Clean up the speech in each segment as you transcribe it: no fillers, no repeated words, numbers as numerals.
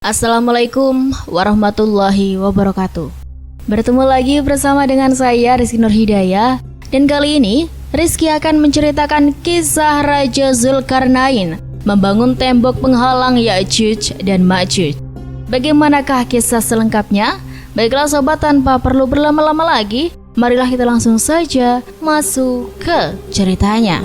Assalamualaikum warahmatullahi wabarakatuh. Bertemu lagi bersama dengan saya Rizky Nurhidayah. Dan kali ini Rizky akan menceritakan kisah Raja Zulkarnain membangun tembok penghalang Ya'juj dan Ma'juj. Bagaimanakah kisah selengkapnya? Baiklah sobat, tanpa perlu berlama-lama lagi, marilah kita langsung saja masuk ke ceritanya.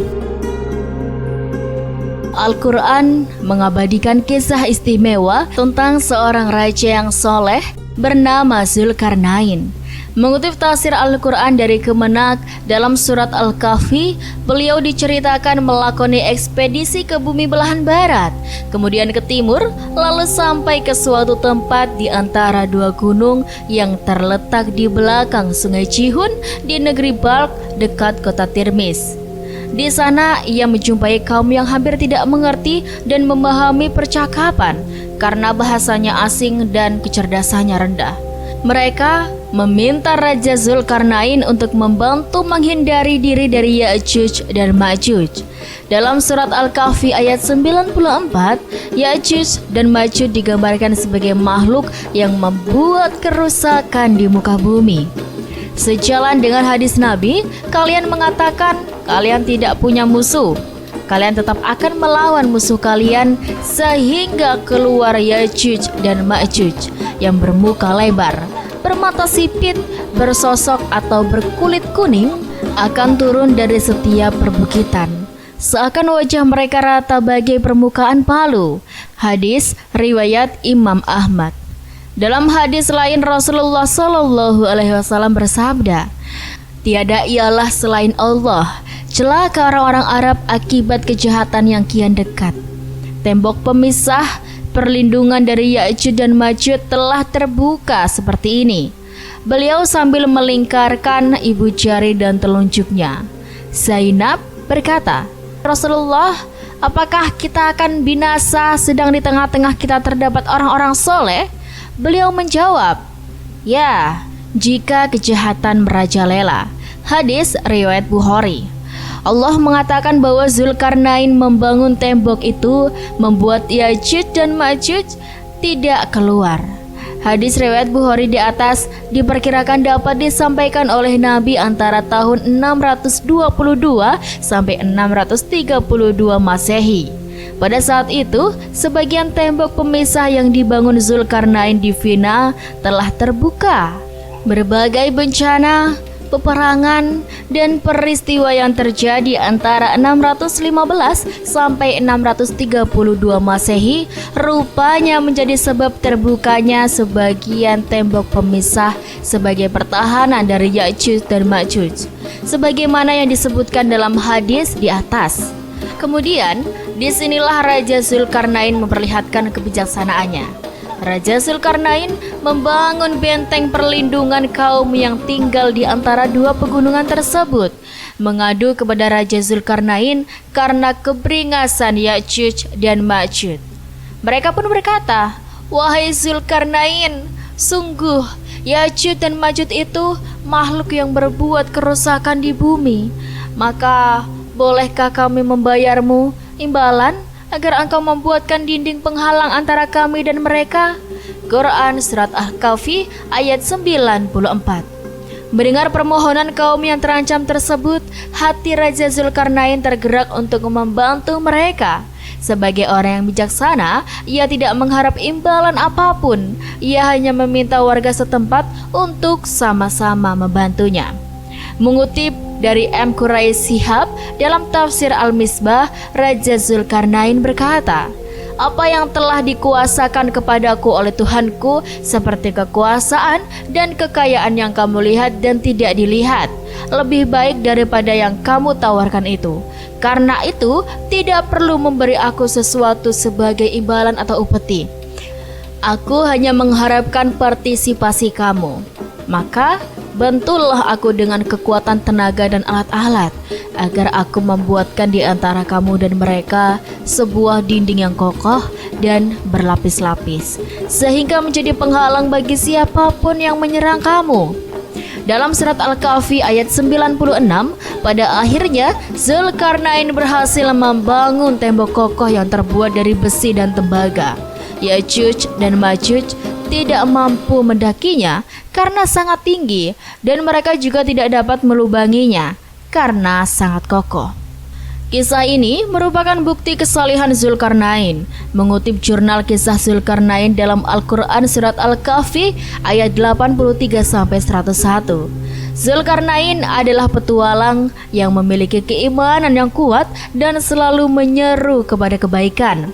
Al-Quran mengabadikan kisah istimewa tentang seorang raja yang soleh bernama Zulkarnain. Mengutip tafsir Al-Quran dari Kemenak dalam surat Al-Kahfi, beliau diceritakan melakoni ekspedisi ke bumi belahan barat, kemudian ke timur, lalu sampai ke suatu tempat di antara dua gunung yang terletak di belakang sungai Jihun di negeri Balkh dekat kota Tirmiz. Di sana ia menjumpai kaum yang hampir tidak mengerti dan memahami percakapan karena bahasanya asing dan kecerdasannya rendah. Mereka meminta Raja Zulkarnain untuk membantu menghindari diri dari Ya'juj dan Ma'juj. Dalam surat Al-Kahfi ayat 94, Ya'juj dan Ma'juj digambarkan sebagai makhluk yang membuat kerusakan di muka bumi. Sejalan dengan hadis Nabi, kalian mengatakan kalian tidak punya musuh. Kalian tetap akan melawan musuh kalian sehingga keluar Ya'juj dan Ma'juj yang bermuka lebar, bermata sipit, bersosok atau berkulit kuning akan turun dari setiap perbukitan. Seakan wajah mereka rata bagai permukaan palu. Hadis riwayat Imam Ahmad. Dalam hadis lain Rasulullah Shallallahu Alaihi Wasallam bersabda, "Tiada ialah selain Allah, celaka orang-orang Arab akibat kejahatan yang kian dekat." Tembok pemisah perlindungan dari Ya'juj dan Ma'juj telah terbuka seperti ini. Beliau sambil melingkarkan ibu jari dan telunjuknya. Zainab berkata, "Rasulullah, apakah kita akan binasa sedang di tengah-tengah kita terdapat orang-orang soleh?" Beliau menjawab, "Ya, jika kejahatan merajalela." Hadis riwayat Bukhari. Allah mengatakan bahwa Zulkarnain membangun tembok itu membuat Ya'juj dan Ma'juj tidak keluar. Hadis riwayat Bukhari di atas diperkirakan dapat disampaikan oleh Nabi antara tahun 622 sampai 632 Masehi. Pada saat itu, sebagian tembok pemisah yang dibangun Zulkarnain di Vina telah terbuka. Berbagai bencana, peperangan, dan peristiwa yang terjadi antara 615 sampai 632 Masehi rupanya menjadi sebab terbukanya sebagian tembok pemisah sebagai pertahanan dari Ya'juj dan Ma'juj, sebagaimana yang disebutkan dalam hadis di atas. Kemudian, disinilah Raja Zulkarnain memperlihatkan kebijaksanaannya. Raja Zulkarnain membangun benteng perlindungan kaum yang tinggal di antara dua pegunungan tersebut, mengadu kepada Raja Zulkarnain karena keberingasan Ya'juj dan Ma'juj. Mereka pun berkata, "Wahai Zulkarnain, sungguh Ya'juj dan Ma'juj itu makhluk yang berbuat kerusakan di bumi. Maka bolehkah kami membayarmu imbalan agar engkau membuatkan dinding penghalang antara kami dan mereka?" Quran Surat Al-Kahfi ayat 94. Mendengar permohonan kaum yang terancam tersebut, hati Raja Zulkarnain tergerak untuk membantu mereka. Sebagai orang yang bijaksana, ia tidak mengharap imbalan apapun. Ia hanya meminta warga setempat untuk sama-sama membantunya. Mengutip dari M. Quraish Shihab dalam tafsir Al-Misbah, Raja Zulkarnain berkata, "Apa yang telah dikuasakan kepadaku oleh Tuhanku seperti kekuasaan dan kekayaan yang kamu lihat dan tidak dilihat, lebih baik daripada yang kamu tawarkan itu. Karena itu tidak perlu memberi aku sesuatu sebagai imbalan atau upeti. Aku hanya mengharapkan partisipasi kamu. Maka bantulah aku dengan kekuatan tenaga dan alat-alat, agar aku membuatkan di antara kamu dan mereka sebuah dinding yang kokoh dan berlapis-lapis, sehingga menjadi penghalang bagi siapapun yang menyerang kamu." Dalam surat Al-Kahfi ayat 96, pada akhirnya Zulkarnain berhasil membangun tembok kokoh yang terbuat dari besi dan tembaga. Ya'juj dan Ma'juj tidak mampu mendakinya karena sangat tinggi, dan mereka juga tidak dapat melubanginya karena sangat kokoh. Kisah ini merupakan bukti kesalihan Zulkarnain. Mengutip jurnal kisah Zulkarnain dalam Al-Quran Surat Al-Kahfi ayat 83-101. Zulkarnain adalah petualang yang memiliki keimanan yang kuat dan selalu menyeru kepada kebaikan.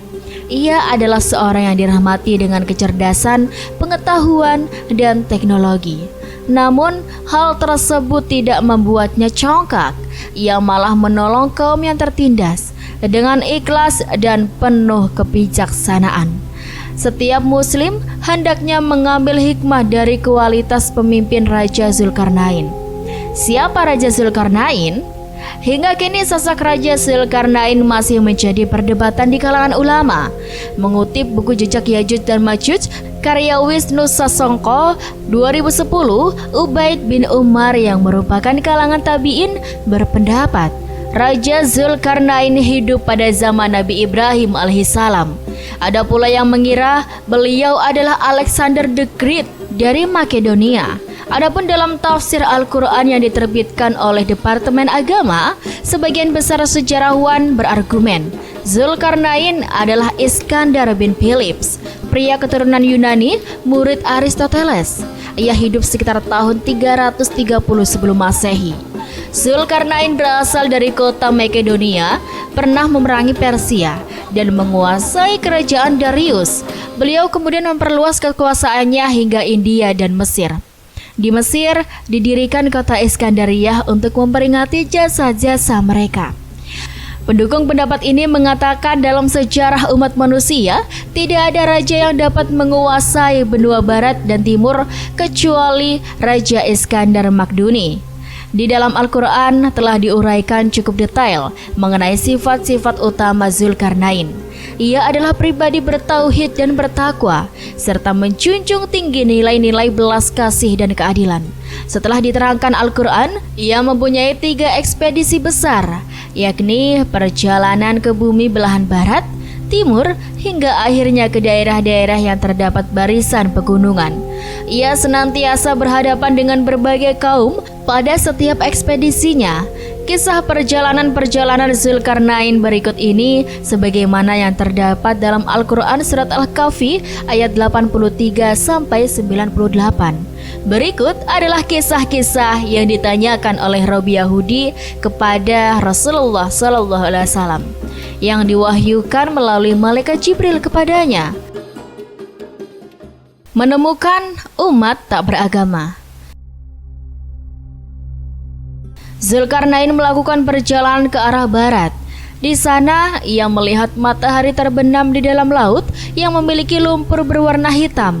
Ia adalah seorang yang dirahmati dengan kecerdasan, pengetahuan, dan teknologi. Namun, hal tersebut tidak membuatnya congkak. Ia malah menolong kaum yang tertindas dengan ikhlas dan penuh kebijaksanaan. Setiap muslim hendaknya mengambil hikmah dari kualitas pemimpin Raja Zulkarnain. Siapa Raja Zulkarnain? Hingga kini sosok Raja Zulkarnain masih menjadi perdebatan di kalangan ulama. Mengutip buku Jejak Ya'juj dan Ma'juj karya Wisnu Sasongko 2010, Ubaid bin Umar yang merupakan kalangan tabi'in berpendapat Raja Zulkarnain hidup pada zaman Nabi Ibrahim alaihissalam. Ada pula yang mengira beliau adalah Alexander the Great dari Makedonia. Adapun dalam tafsir Al-Quran yang diterbitkan oleh Departemen Agama, sebagian besar sejarawan berargumen Zulkarnain adalah Iskandar bin Philips, pria keturunan Yunani, murid Aristoteles. Ia hidup sekitar tahun 330 sebelum Masehi. Zulkarnain berasal dari kota Makedonia, pernah memerangi Persia dan menguasai kerajaan Darius. Beliau kemudian memperluas kekuasaannya hingga India dan Mesir. Di Mesir, didirikan kota Iskandariyah untuk memperingati jasa-jasa mereka. Pendukung pendapat ini mengatakan dalam sejarah umat manusia, tidak ada raja yang dapat menguasai benua barat dan timur kecuali Raja Iskandar Magduni. Di dalam Al-Quran telah diuraikan cukup detail mengenai sifat-sifat utama Zulkarnain. Ia adalah pribadi bertauhid dan bertakwa, serta menjunjung tinggi nilai-nilai belas kasih dan keadilan. Setelah diterangkan Al-Quran, ia mempunyai 3 ekspedisi besar, yakni perjalanan ke bumi belahan barat, timur, hingga akhirnya ke daerah-daerah yang terdapat barisan pegunungan. Ia senantiasa berhadapan dengan berbagai kaum pada setiap ekspedisinya. Kisah perjalanan-perjalanan Zulkarnain berikut ini sebagaimana yang terdapat dalam Al-Quran Surat Al-Kahfi ayat 83-98. Berikut adalah kisah-kisah yang ditanyakan oleh Rabi Yahudi kepada Rasulullah SAW yang diwahyukan melalui malaikat Jibril kepadanya. Menemukan umat tak beragama. Zulkarnain melakukan perjalanan ke arah barat. Di sana, ia melihat matahari terbenam di dalam laut yang memiliki lumpur berwarna hitam.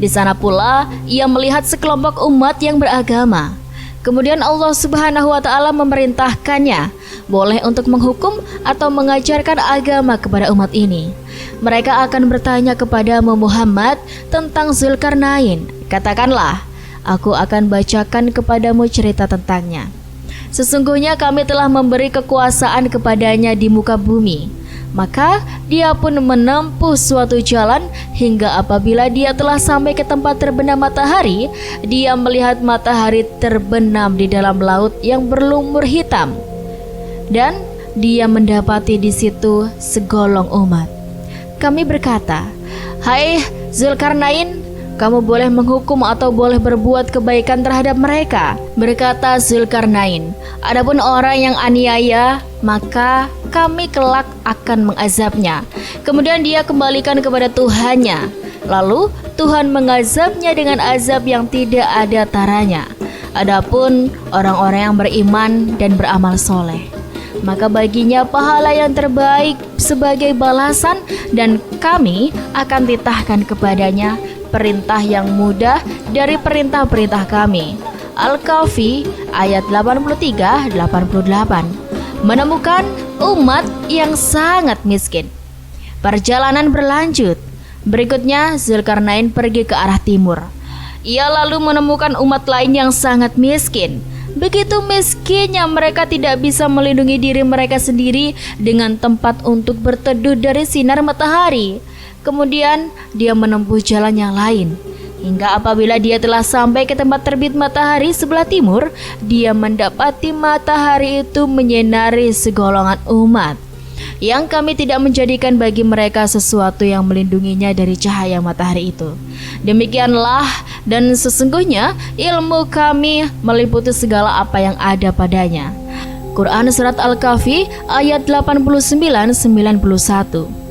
Di sana pula, ia melihat sekelompok umat yang beragama. Kemudian Allah Subhanahu wa Ta'ala memerintahkannya boleh untuk menghukum atau mengajarkan agama kepada umat ini. Mereka akan bertanya kepada Muhammad tentang Zulkarnain. Katakanlah, aku akan bacakan kepadamu cerita tentangnya. Sesungguhnya kami telah memberi kekuasaan kepadanya di muka bumi. Maka dia pun menempuh suatu jalan hingga apabila dia telah sampai ke tempat terbenam matahari, dia melihat matahari terbenam di dalam laut yang berlumur hitam. Dan dia mendapati di situ segolong umat. Kami berkata, "Hai Zulkarnain, kamu boleh menghukum atau boleh berbuat kebaikan terhadap mereka." Berkata Zulkarnain, "Adapun orang yang aniaya, maka kami kelak akan mengazabnya. Kemudian dia kembalikan kepada Tuhannya. Lalu Tuhan mengazabnya dengan azab yang tidak ada taranya. Adapun orang-orang yang beriman dan beramal soleh, maka baginya pahala yang terbaik sebagai balasan, dan kami akan titahkan kepadanya perintah yang mudah dari perintah-perintah kami." Al-Kahfi ayat 83-88. Menemukan umat yang sangat miskin. Perjalanan berlanjut. Berikutnya Zulkarnain pergi ke arah timur. Ia lalu menemukan umat lain yang sangat miskin. Begitu miskinnya mereka tidak bisa melindungi diri mereka sendiri dengan tempat untuk berteduh dari sinar matahari. Kemudian dia menempuh jalan yang lain. Hingga apabila dia telah sampai ke tempat terbit matahari sebelah timur, dia mendapati matahari itu menyinari segolongan umat, yang kami tidak menjadikan bagi mereka sesuatu yang melindunginya dari cahaya matahari itu. Demikianlah, dan sesungguhnya ilmu kami meliputi segala apa yang ada padanya. Quran Surat Al-Kahfi ayat 89-91.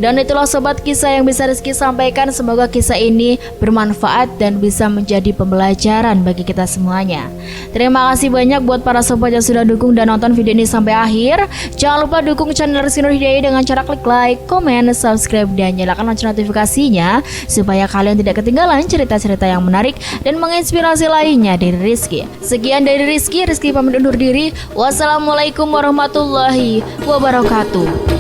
Dan itulah sobat kisah yang bisa Rizky sampaikan. Semoga kisah ini bermanfaat dan bisa menjadi pembelajaran bagi kita semuanya. Terima kasih banyak buat para sobat yang sudah dukung dan nonton video ini sampai akhir. Jangan lupa dukung channel Rizky Nur Hidayah dengan cara klik like, komen, subscribe, dan nyalakan lonceng notifikasinya supaya kalian tidak ketinggalan cerita-cerita yang menarik dan menginspirasi lainnya dari Rizky. Sekian dari Rizky pamit undur diri. Wassalamualaikum warahmatullahi wabarakatuh.